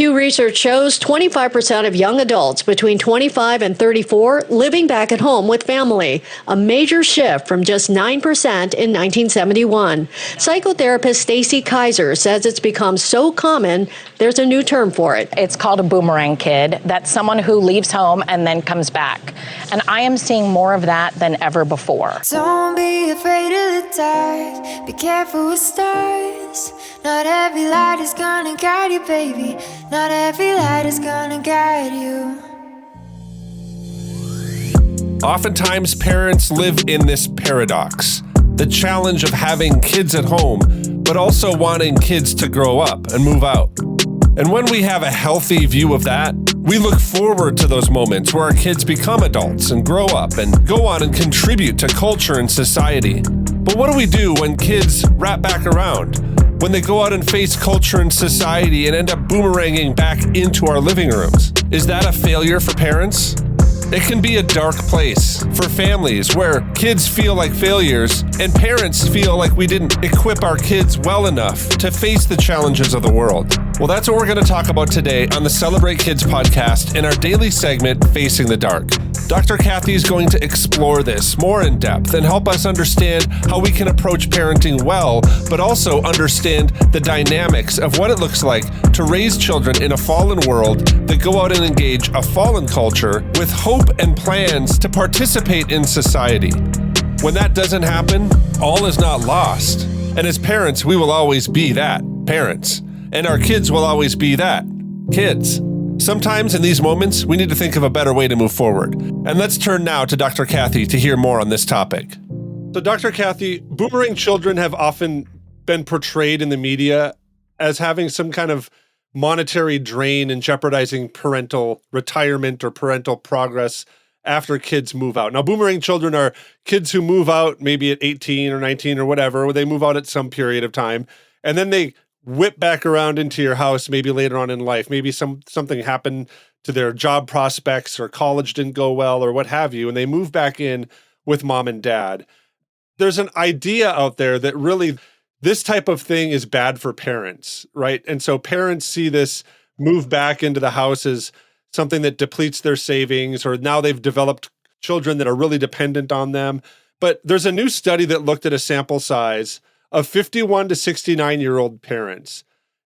Pew Research shows 25% of young adults between 25 and 34 living back at home with family, a major shift from just 9% in 1971. Psychotherapist Stacy Kaiser says it's become so common, there's a new term for it. It's called a boomerang kid. That's someone who leaves home and then comes back. And I am seeing more of that than ever before. Don't be afraid of the dark. Be careful with stars. Not every light is gonna guide you, baby. Not every light is gonna guide you. Oftentimes, parents live in this paradox. The challenge of having kids at home, but also wanting kids to grow up and move out. And when we have a healthy view of that, we look forward to those moments where our kids become adults and grow up and go on and contribute to culture and society. But what do we do when kids wrap back around? When they go out and face culture and society and end up boomeranging back into our living rooms? Is that a failure for parents? It can be a dark place for families where kids feel like failures and parents feel like we didn't equip our kids well enough to face the challenges of the world. Well, that's what we're going to talk about today on the Celebrate Kids podcast in our daily segment, Facing the Dark. Dr. Kathy is going to explore this more in depth and help us understand how we can approach parenting well, but also understand the dynamics of what it looks like to raise children in a fallen world that go out and engage a fallen culture with hope and plans to participate in society. When that doesn't happen, all is not lost. And as parents, we will always be that, parents. And our kids will always be that, kids. Sometimes in these moments, we need to think of a better way to move forward. And let's turn now to Dr. Kathy to hear more on this topic. So Dr. Kathy, boomerang children have often been portrayed in the media as having some kind of monetary drain and jeopardizing parental retirement or parental progress after kids move out. Now, boomerang children are kids who move out maybe at 18 or 19 or whatever, or they move out at some period of time, and then they whip back around into your house maybe later on in life. Maybe something happened to their job prospects or college didn't go well or what have you, and they move back in with mom and dad. There's an idea out there that really this type of thing is bad for parents, right? And so parents see this move back into the house as something that depletes their savings, or now they've developed children that are really dependent on them. But there's a new study that looked at a sample size of 51 to 69-year-old parents.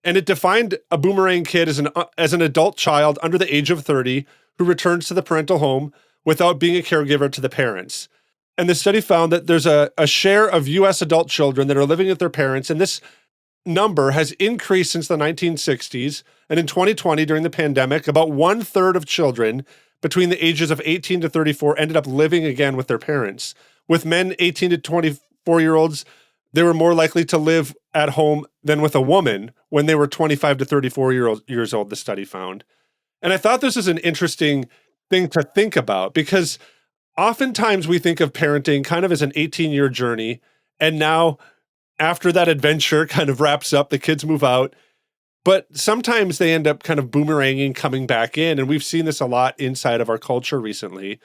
And it defined a boomerang kid as an adult child under the age of 30 who returns to the parental home without being a caregiver to the parents. And the study found that there's a share of U.S. adult children that are living with their parents, and this number has increased since the 1960s. And in 2020, during the pandemic, about 1/3 of children between the ages of 18 to 34 ended up living again with their parents. With men 18 to 24-year-olds, they were more likely to live at home than with a woman when they were 25 to 34 years old, the study found. And I thought this is an interesting thing to think about, because oftentimes we think of parenting kind of as an 18-year journey. And now after that adventure kind of wraps up, the kids move out. But sometimes they end up kind of boomeranging, coming back in. And we've seen this a lot inside of our culture recently.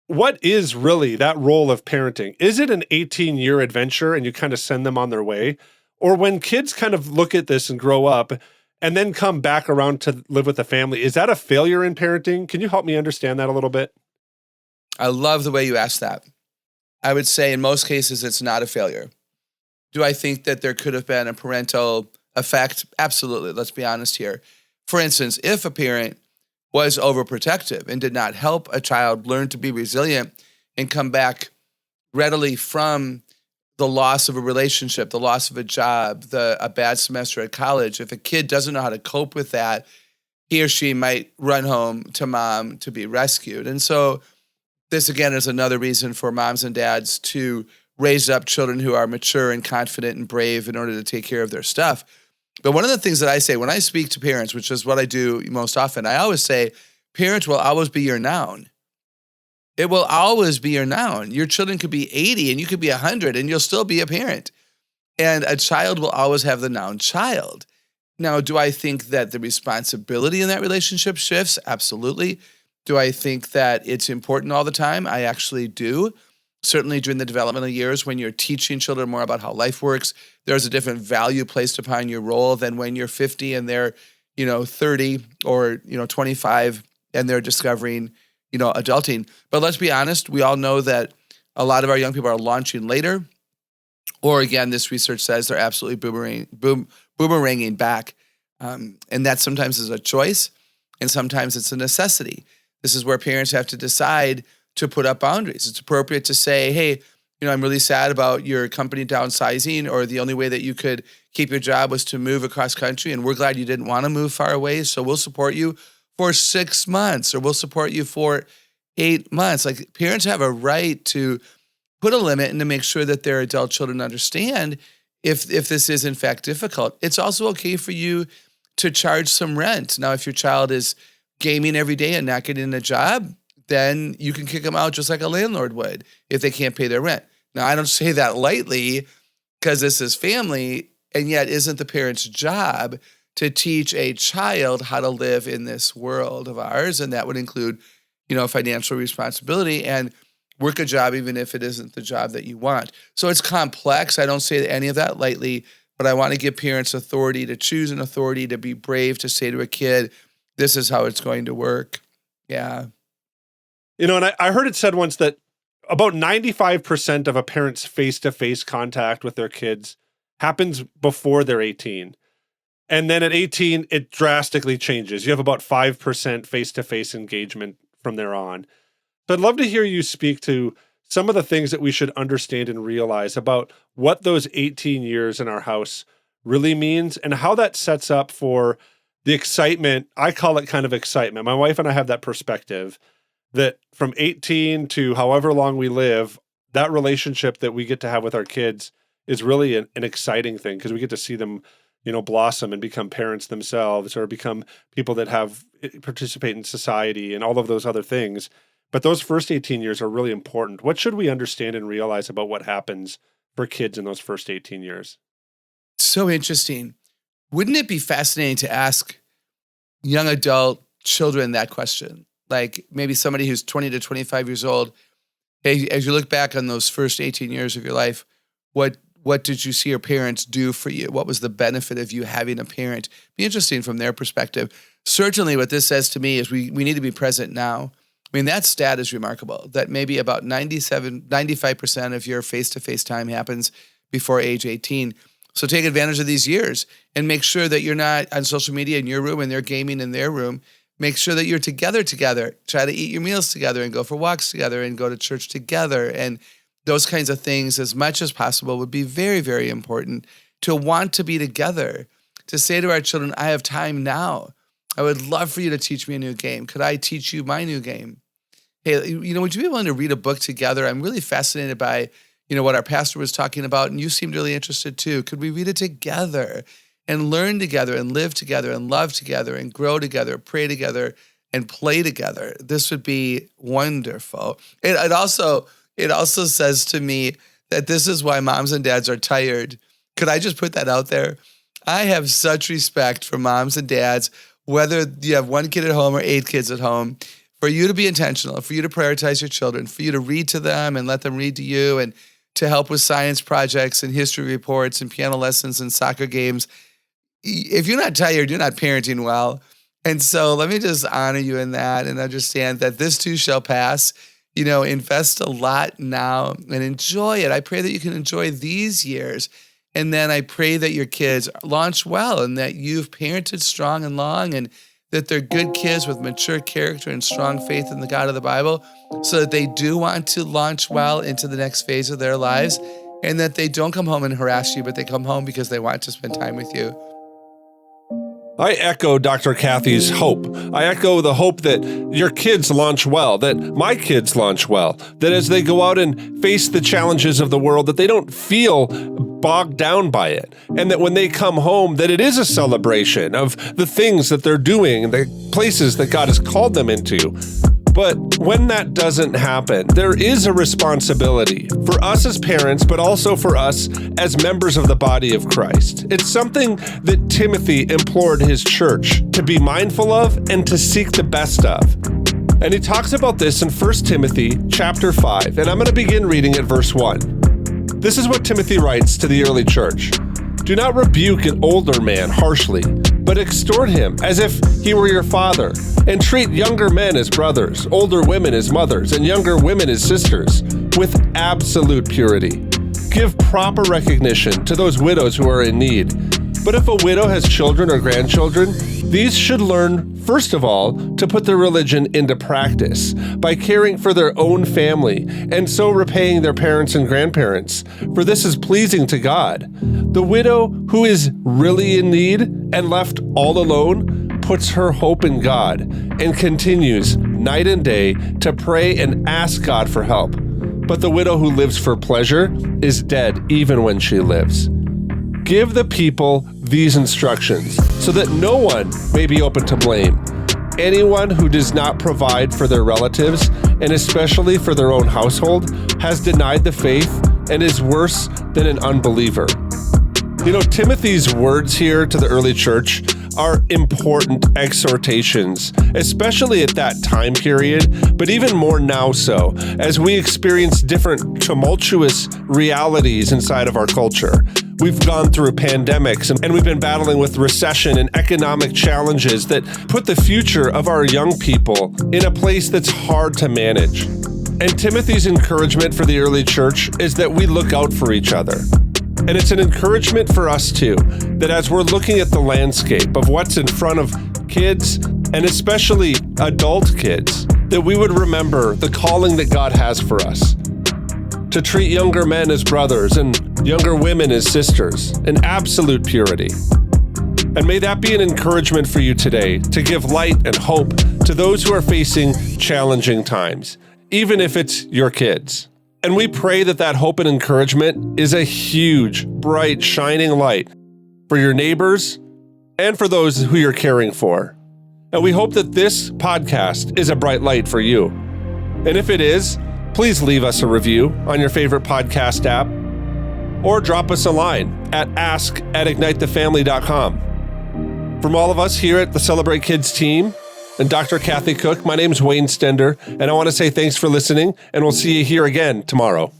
What is really that role of parenting? Is it an 18-year adventure and you kind of send them on their way? Or when kids kind of look at this and grow up and then come back around to live with the family, is that a failure in parenting? Can you help me understand that a little bit? I love the way you asked that. I would say in most cases, it's not a failure. Do I think that there could have been a parental effect? Absolutely. Let's be honest here. For instance, if a parent was overprotective and did not help a child learn to be resilient and come back readily from the loss of a relationship, the loss of a job, a bad semester at college, if a kid doesn't know how to cope with that, he or she might run home to mom to be rescued. And so this, again, is another reason for moms and dads to raise up children who are mature and confident and brave in order to take care of their stuff. But one of the things that I say when I speak to parents, which is what I do most often, I always say, parents will always be your noun. It will always be your noun. Your children could be 80 and you could be 100 and you'll still be a parent. And a child will always have the noun child. Now, do I think that the responsibility in that relationship shifts? Absolutely. Do I think that it's important all the time? I actually do. Certainly during the developmental years when you're teaching children more about how life works, there's a different value placed upon your role than when you're 50 and they're, 30 or, 25, and they're discovering, adulting. But let's be honest, we all know that a lot of our young people are launching later, or again, this research says they're absolutely boomeranging back. And that sometimes is a choice, and sometimes it's a necessity. This is where parents have to decide to put up boundaries. It's appropriate to say, hey, I'm really sad about your company downsizing, or the only way that you could keep your job was to move across country, and we're glad you didn't want to move far away, so we'll support you for 6 months, or we'll support you for 8 months. Like, parents have a right to put a limit and to make sure that their adult children understand if this is in fact difficult. It's also okay for you to charge some rent. Now, if your child is gaming every day and not getting a job, then you can kick them out just like a landlord would if they can't pay their rent. Now, I don't say that lightly because this is family, and yet isn't the parent's job to teach a child how to live in this world of ours? And that would include, financial responsibility and work a job even if it isn't the job that you want. So it's complex. I don't say any of that lightly, but I want to give parents authority to choose, an authority to be brave, to say to a kid, this is how it's going to work. Yeah. And I heard it said once that about 95% of a parent's face-to-face contact with their kids happens before they're 18. And then at 18, it drastically changes. You have about 5% face-to-face engagement from there on. So I'd love to hear you speak to some of the things that we should understand and realize about what those 18 years in our house really means and how that sets up for the excitement. I call it kind of excitement. My wife and I have that perspective that from 18 to however long we live, that relationship that we get to have with our kids is really an exciting thing because we get to see them, blossom and become parents themselves or become people that participate in society and all of those other things. But those first 18 years are really important. What should we understand and realize about what happens for kids in those first 18 years? So interesting. Wouldn't it be fascinating to ask young adult children that question? Like maybe somebody who's 20 to 25 years old, hey, as you look back on those first 18 years of your life, what did you see your parents do for you? What was the benefit of you having a parent? Be interesting from their perspective. Certainly what this says to me is we need to be present now. I mean, that stat is remarkable, that maybe about 95% of your face-to-face time happens before age 18. So take advantage of these years and make sure that you're not on social media in your room and they're gaming in their room. Make sure that you're together. Try to eat your meals together and go for walks together and go to church together. And those kinds of things, as much as possible, would be very, very important to want to be together, to say to our children, I have time now. I would love for you to teach me a new game. Could I teach you my new game? Hey, would you be willing to read a book together? I'm really fascinated by, what our pastor was talking about, and you seemed really interested too. Could we read it together and learn together and live together and love together and grow together, pray together and play together? This would be wonderful. It also says to me that this is why moms and dads are tired. Could I just put that out there? I have such respect for moms and dads, whether you have one kid at home or 8 kids at home, for you to be intentional, for you to prioritize your children, for you to read to them and let them read to you, and to help with science projects and history reports and piano lessons and soccer games. If you're not tired, you're not parenting well. And so let me just honor you in that and understand that this too shall pass. Invest a lot now and enjoy it. I pray that you can enjoy these years. And then I pray that your kids launch well and that you've parented strong and long and that they're good kids with mature character and strong faith in the God of the Bible so that they do want to launch well into the next phase of their lives and that they don't come home and harass you, but they come home because they want to spend time with you. I echo Dr. Kathy's hope. I echo the hope that your kids launch well, that my kids launch well, that as they go out and face the challenges of the world, that they don't feel bogged down by it, and that when they come home, that it is a celebration of the things that they're doing, the places that God has called them into. But when that doesn't happen, there is a responsibility for us as parents, but also for us as members of the body of Christ. It's something that Timothy implored his church to be mindful of and to seek the best of. And he talks about this in 1 Timothy chapter 5, and I'm going to begin reading at verse 1. This is what Timothy writes to the early church. Do not rebuke an older man harshly, but extort him as if he were your father, and treat younger men as brothers, older women as mothers, and younger women as sisters, with absolute purity. Give proper recognition to those widows who are in need. But if a widow has children or grandchildren, these should learn, first of all, to put their religion into practice by caring for their own family and so repaying their parents and grandparents, for this is pleasing to God. The widow who is really in need and left all alone puts her hope in God and continues night and day to pray and ask God for help. But the widow who lives for pleasure is dead even when she lives. Give the people these instructions so that no one may be open to blame. Anyone who does not provide for their relatives, and especially for their own household, has denied the faith and is worse than an unbeliever. You know, Timothy's words here to the early church are important exhortations, especially at that time period, but even more now so, as we experience different tumultuous realities inside of our culture. We've gone through pandemics and we've been battling with recession and economic challenges that put the future of our young people in a place that's hard to manage. And Timothy's encouragement for the early church is that we look out for each other. And it's an encouragement for us too, that as we're looking at the landscape of what's in front of kids, and especially adult kids, that we would remember the calling that God has for us. To treat younger men as brothers and younger women as sisters in absolute purity. And may that be an encouragement for you today to give light and hope to those who are facing challenging times, even if it's your kids. And we pray that that hope and encouragement is a huge, bright, shining light for your neighbors and for those who you're caring for. And we hope that this podcast is a bright light for you. And if it is, please leave us a review on your favorite podcast app or drop us a line at ask@ignitethefamily.com. From all of us here at the Celebrate Kids team and Dr. Kathy Cook, my name's Wayne Stender, and I want to say thanks for listening, and we'll see you here again tomorrow.